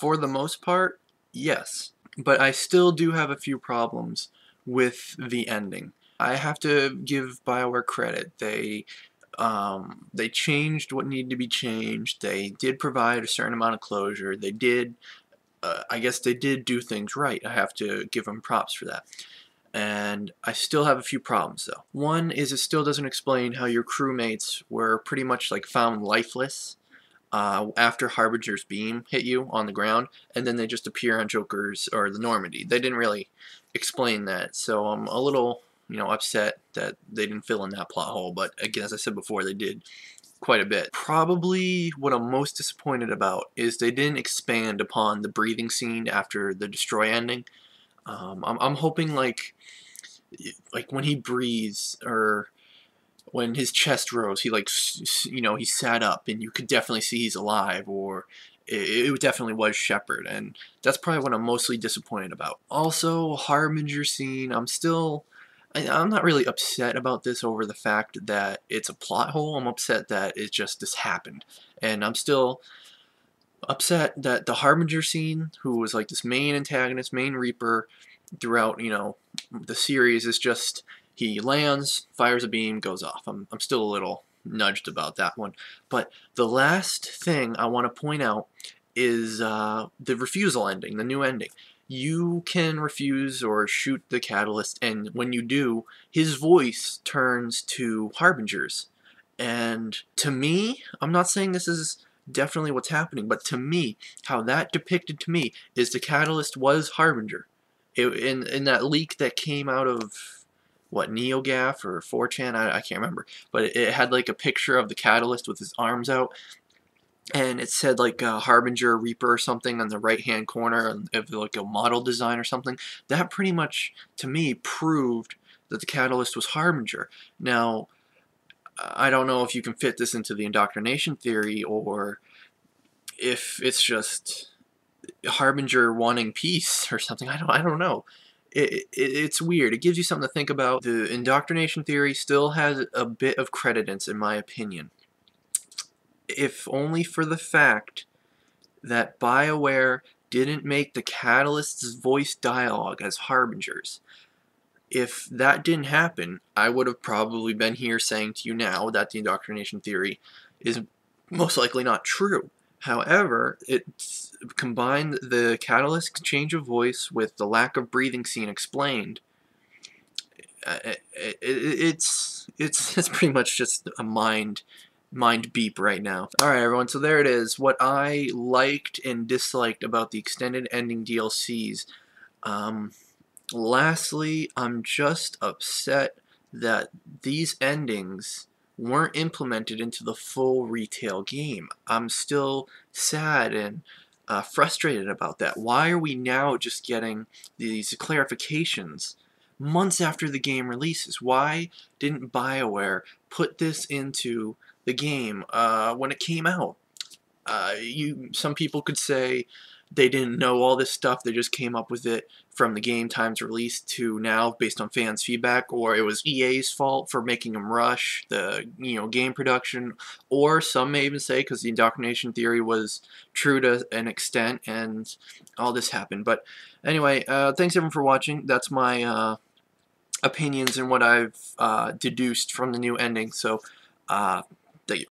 For the most part, yes. But I still do have a few problems with the ending. I have to give BioWare credit. They changed what needed to be changed. They did provide a certain amount of closure. They did, I guess they did do things right. I have to give them props for that. And I still have a few problems though. One is it still doesn't explain how your crewmates were pretty much like found lifeless after Harbinger's beam hit you on the ground, and then they just appear on Joker's or the Normandy. They didn't really explain that, so I'm a little, upset that they didn't fill in that plot hole. But again, as I said before, they did quite a bit. Probably what I'm most disappointed about is they didn't expand upon the breathing scene after the Destroy ending. I'm hoping like when he breathes or when his chest rose, he he sat up and you could definitely see he's alive, or it definitely was Shepard, and that's probably what I'm mostly disappointed about. Also, Harbinger scene, I'm not really upset about this over the fact that it's a plot hole. I'm upset that this happened, and I'm still upset that the Harbinger scene, who was like this main antagonist, main Reaper throughout, the series, is just he lands, fires a beam, goes off. I'm still a little nudged about that one. But the last thing I want to point out is the Refusal ending, the new ending. You can refuse or shoot the catalyst, and when you do, his voice turns to Harbinger's. And to me, I'm not saying this is definitely what's happening, but to me, how that depicted to me is the catalyst was Harbinger. In that leak that came out of what, NeoGAF or 4chan, I can't remember, but it had like a picture of the catalyst with his arms out, and it said like Harbinger Reaper or something on the right hand corner of like a model design or something. That pretty much to me proved that the catalyst was Harbinger. Now I don't know if you can fit this into the indoctrination theory, or if it's just Harbinger wanting peace or something. I don't know. It's weird. It gives you something to think about. The indoctrination theory still has a bit of credence, in my opinion, if only for the fact that BioWare didn't make the Catalyst's voice dialogue as Harbingers. If that didn't happen, I would have probably been here saying to you now that the indoctrination theory is most likely not true. However, it's combined the catalyst change of voice with the lack of breathing scene explained. It's pretty much just a mind beep right now. Alright everyone, so there it is. What I liked and disliked about the extended ending DLCs. Lastly, I'm just upset that these endings weren't implemented into the full retail game. I'm still sad and frustrated about that. Why are we now just getting these clarifications months after the game releases? Why didn't BioWare put this into the game when it came out? Some people could say they didn't know all this stuff, they just came up with it from the game time's release to now based on fans' feedback, or it was EA's fault for making them rush the game production, or some may even say because the indoctrination theory was true to an extent and all this happened. But anyway, thanks everyone for watching. That's my opinions and what I've deduced from the new ending. So thank you.